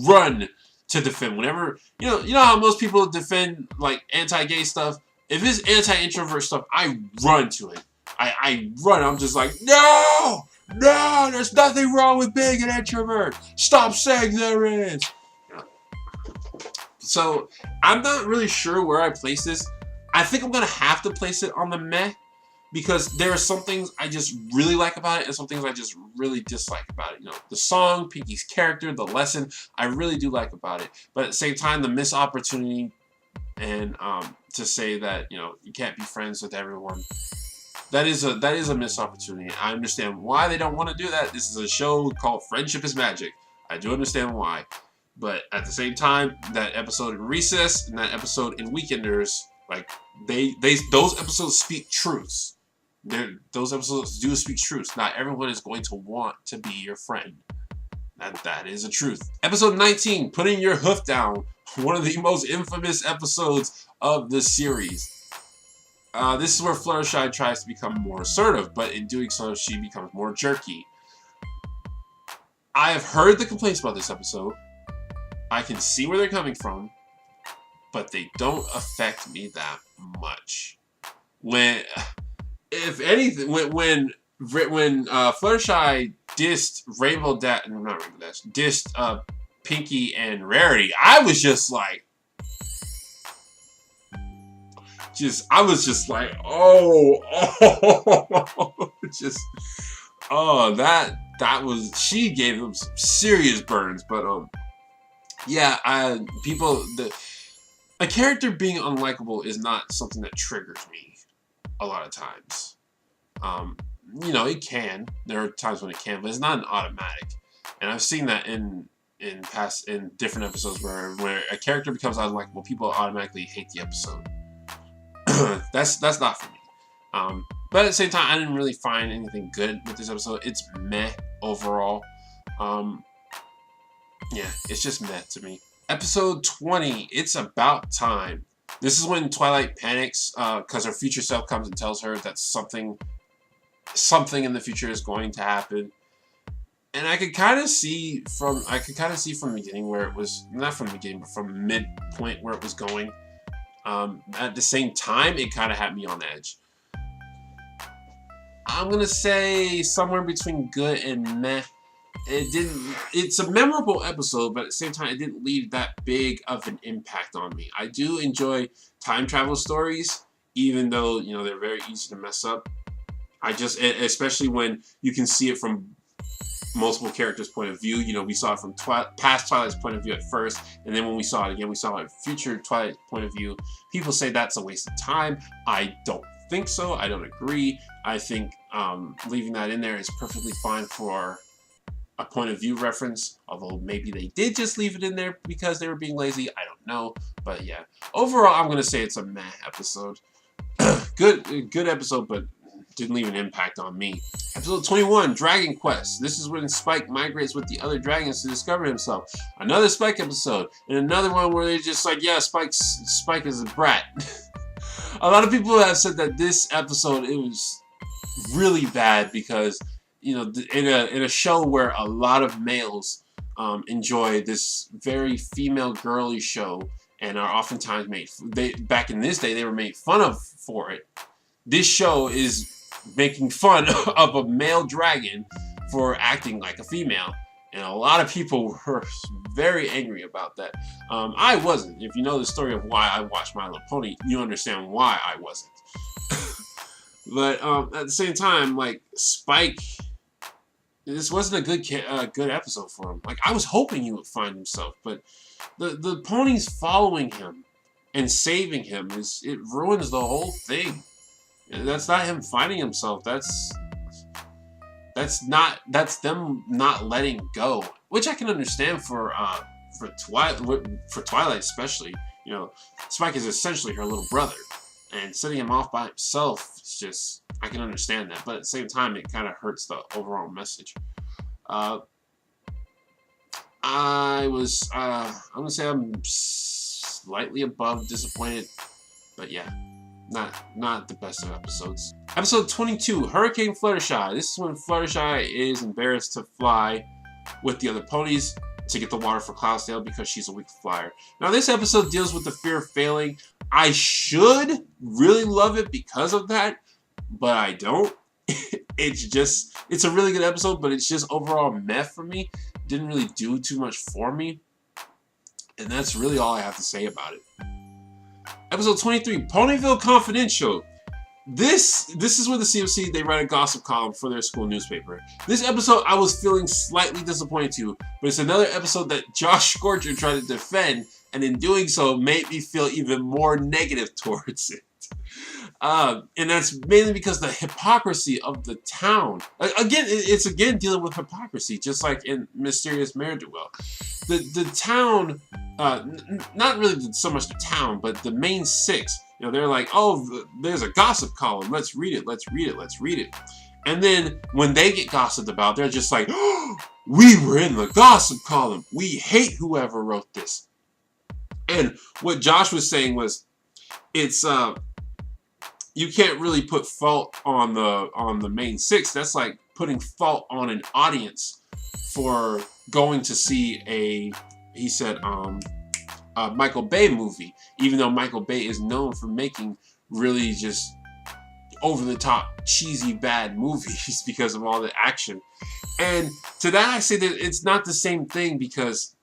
run to defend whenever you know how most people defend like anti-gay stuff. If it's anti-introvert stuff, I run to it. I run. I'm just like, no, there's nothing wrong with being an introvert. Stop saying there is. So I'm not really sure where I place this. I think I'm gonna have to place it on the meh, because there are some things I just really like about it and some things I just really dislike about it. You know, the song, Pinky's character, the lesson, I really do like about it. But at the same time, the missed opportunity and to say that, you know, you can't be friends with everyone. That is a missed opportunity. I understand why they don't want to do that. This is a show called Friendship is Magic. I do understand why. But at the same time, that episode in Recess and that episode in Weekenders, like those episodes speak truths. Those episodes do speak truths. Not everyone is going to want to be your friend. That is a truth. Episode 19, Putting Your Hoof Down. One of the most infamous episodes of the series. This is where Fluttershy tries to become more assertive, but in doing so, she becomes more jerky. I have heard the complaints about this episode. I can see where they're coming from, but they don't affect me that much. If anything, when Fluttershy dissed dissed Pinky and Rarity, I was just like, that was, she gave them some serious burns, but yeah, a character being unlikable is not something that triggers me a lot of times. You know, it can. There are times when it can, but it's not an automatic. And I've seen that in different episodes where a character becomes unlikable, people automatically hate the episode. That's not for me. But at the same time, I didn't really find anything good with this episode. It's meh overall. Yeah, it's just meh to me. Episode 20, It's About Time. This is when Twilight panics because her future self comes and tells her that something in the future is going to happen. And I could kind of see from the beginning where it was, not from the beginning, but from midpoint where it was going. At the same time, it kind of had me on edge. I'm gonna say somewhere between good and meh. It's a memorable episode, but at the same time, it didn't leave that big of an impact on me. I do enjoy time travel stories, even though, you know, they're very easy to mess up. Especially when you can see it from multiple characters' point of view. You know, we saw it from past Twilight's point of view at first, and then when we saw it again, we saw it from future Twilight's point of view. People say that's a waste of time. I don't think so. I don't agree. I think leaving that in there is perfectly fine for a point of view reference, although maybe they did just leave it in there because they were being lazy. I don't know. But yeah, overall, I'm going to say it's a meh episode. Good episode, but didn't leave an impact on me. Episode 21, Dragon Quest. This is when Spike migrates with the other dragons to discover himself. Another Spike episode. And another one where they're just like, yeah, Spike is a brat. A lot of people have said that this episode, it was really bad because, you know, in a show where a lot of males enjoy this very female girly show and are oftentimes back in this day, they were made fun of for it. This show is making fun of a male dragon for acting like a female. And a lot of people were very angry about that. I wasn't. If you know the story of why I watched My Little Pony, you understand why I wasn't. But at the same time, like, Spike, this wasn't a good episode for him. Like, I was hoping he would find himself, but the ponies following him and saving him, it ruins the whole thing. And that's not him finding himself. That's them not letting go, which I can understand for Twilight especially. You know, Spike is essentially her little brother, and setting him off by himself, it's just, I can understand that, but at the same time, it kind of hurts the overall message. I'm gonna say I'm slightly above disappointed, but yeah. Not the best of episodes. Episode 22, Hurricane Fluttershy. This is when Fluttershy is embarrassed to fly with the other ponies to get the water for Cloudsdale because she's a weak flyer. Now this episode deals with the fear of failing. I should really love it because of that, but I don't. It's a really good episode, but it's just overall meh for me. Didn't really do too much for me. And that's really all I have to say about it. Episode 23, Ponyville Confidential. This is where the CMC, they write a gossip column for their school newspaper. This episode I was feeling slightly disappointed to, but it's another episode that Josh Scorcher tried to defend, and in doing so made me feel even more negative towards it. And that's mainly because the hypocrisy of the town. Again, it's again dealing with hypocrisy, just like in Mysterious Mare Duel. The town, not really so much the town, but the main six. You know, they're like, oh, there's a gossip column. Let's read it. Let's read it. Let's read it. And then when they get gossiped about, they're just like, oh, we were in the gossip column. We hate whoever wrote this. And what Josh was saying was, it's you can't really put fault on the main six. That's like putting fault on an audience for going to see he said Michael Bay movie, even though Michael Bay is known for making really just over-the-top, cheesy, bad movies because of all the action. And to that I say that it's not the same thing, because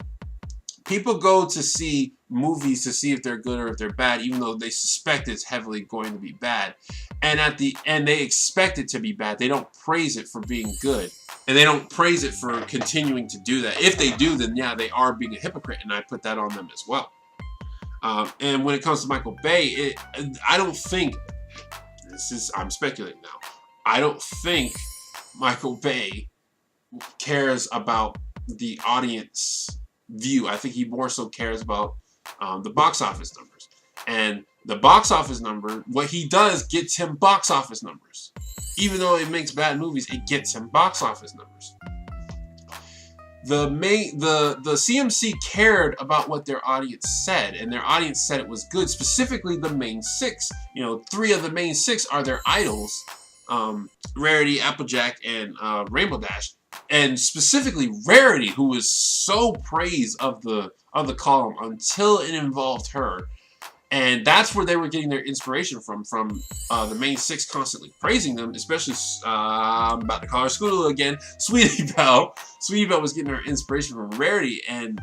people go to see movies to see if they're good or if they're bad, even though they suspect it's heavily going to be bad. And at the end, they expect it to be bad. They don't praise it for being good. And they don't praise it for continuing to do that. If they do, then yeah, they are being a hypocrite, and I put that on them as well. And when it comes to Michael Bay, I don't think, I'm speculating now, I don't think Michael Bay cares about the audience view. I think he more so cares about the box office numbers. And the box office number, what he does gets him box office numbers. Even though it makes bad movies, it gets him box office numbers. The CMC cared about what their audience said, and their audience said it was good. Specifically, the main six. You know, 3 of the main 6 are their idols: Rarity, Applejack, and Rainbow Dash. And specifically Rarity, who was so praised of the column until it involved her. And that's where they were getting their inspiration from the main 6 constantly praising them, especially, I'm about to call her Scoodle again, Sweetie Belle. Sweetie Belle was getting her inspiration from Rarity, and,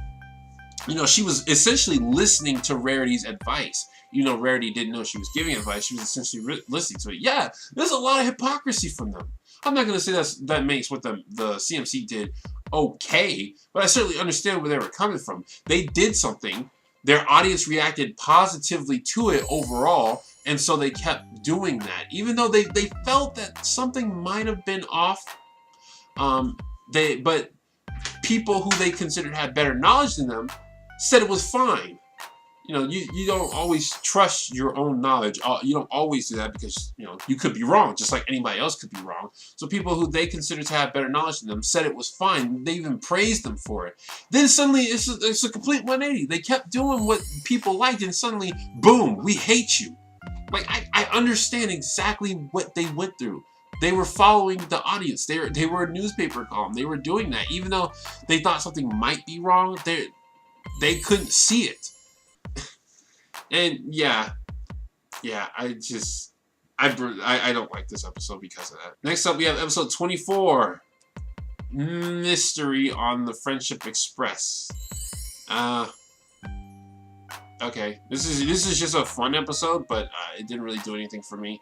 you know, she was essentially listening to Rarity's advice. You know, Rarity didn't know she was giving advice, she was essentially listening to it. Yeah, there's a lot of hypocrisy from them. I'm not going to say that makes what the CMC did okay, but I certainly understand where they were coming from. They did something. Their audience reacted positively to it overall, and so they kept doing that. Even though they felt that something might have been off, but people who they considered had better knowledge than them said it was fine. You know, you don't always trust your own knowledge. You don't always do that, because, you know, you could be wrong, just like anybody else could be wrong. So people who they consider to have better knowledge than them said it was fine. They even praised them for it. Then suddenly it's a complete 180. They kept doing what people liked, and suddenly, boom, we hate you. Like, I understand exactly what they went through. They were following the audience. They were a newspaper column. They were doing that. Even though they thought something might be wrong, they couldn't see it. And yeah, I don't like this episode because of that. Next up, we have episode 24, Mystery on the Friendship Express. Okay, this is just a fun episode, but it didn't really do anything for me.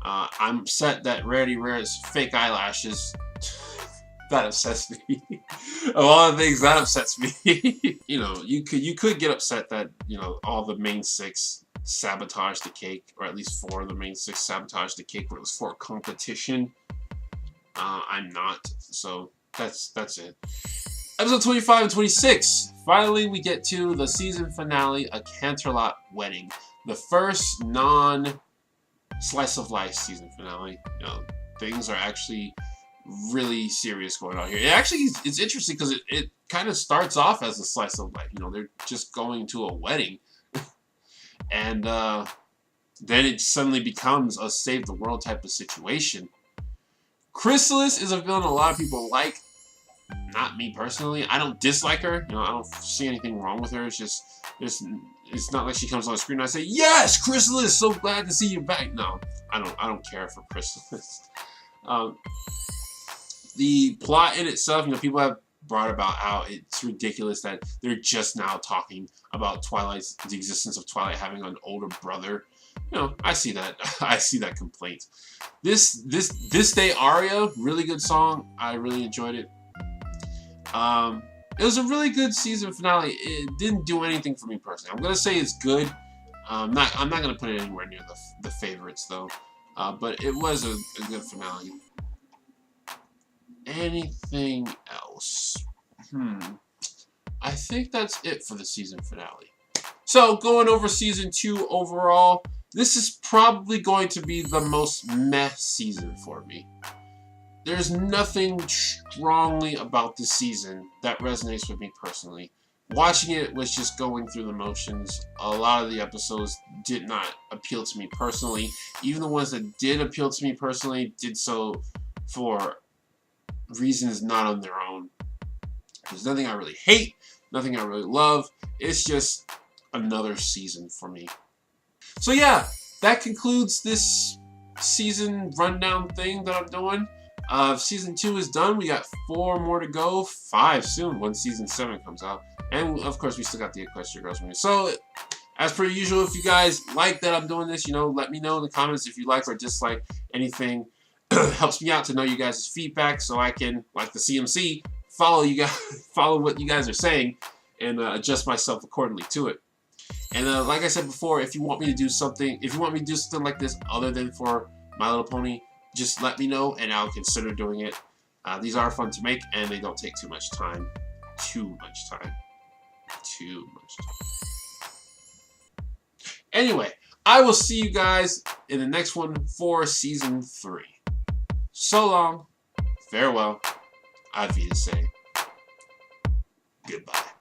I'm upset that Rarity wears fake eyelashes. That upsets me. Of all the things, that upsets me. You know, you could get upset that, you know, all the main 6 sabotaged the cake, or at least 4 of the main 6 sabotaged the cake, but it was for competition. I'm not, so that's it. Episode 25 and 26. Finally, we get to the season finale, A Canterlot Wedding, the first non-slice of life season finale. You know, things are actually really serious going on here. It's interesting because it kind of starts off as a slice of life. You know, they're just going to a wedding, and then it suddenly becomes a save the world type of situation. Chrysalis is a villain a lot of people like. not me personally. I don't dislike her. You know, I don't see anything wrong with her. It's just it's not like she comes on the screen and I say, "Yes, Chrysalis, so glad to see you back." No, I don't care for Chrysalis. The plot in itself, you know, people have brought about how it's ridiculous that they're just now talking about the existence of Twilight having an older brother. You know, I see that. I see that complaint. This Day Aria, really good song. I really enjoyed it. It was a really good season finale. It didn't do anything for me personally. I'm gonna say it's good. I'm not gonna put it anywhere near the favorites though. But it was a good finale. Anything else? I think that's it for the season finale. So, going over season 2 overall, this is probably going to be the most meh season for me. There's nothing strongly about this season that resonates with me personally. Watching it was just going through the motions. A lot of the episodes did not appeal to me personally. Even the ones that did appeal to me personally did so for reasons not on their own. There's nothing I really hate, nothing I really love. It's just another season for me. So yeah, that concludes this season rundown thing that I'm doing. Season 2 is done. We got 4 more to go. 5 soon when season 7 comes out. And of course we still got the Eclipsed Girls movie. So as per usual, if you guys like that I'm doing this, you know, let me know in the comments if you like or dislike anything. Helps me out to know you guys' feedback so I can, like the CMC, follow what you guys are saying and adjust myself accordingly to it. And like I said before, if you want me to do something like this other than for My Little Pony, just let me know and I'll consider doing it. These are fun to make and they don't take too much time. Anyway, I will see you guys in the next one for season 3. So long, farewell, auf Wiedersehen, goodbye.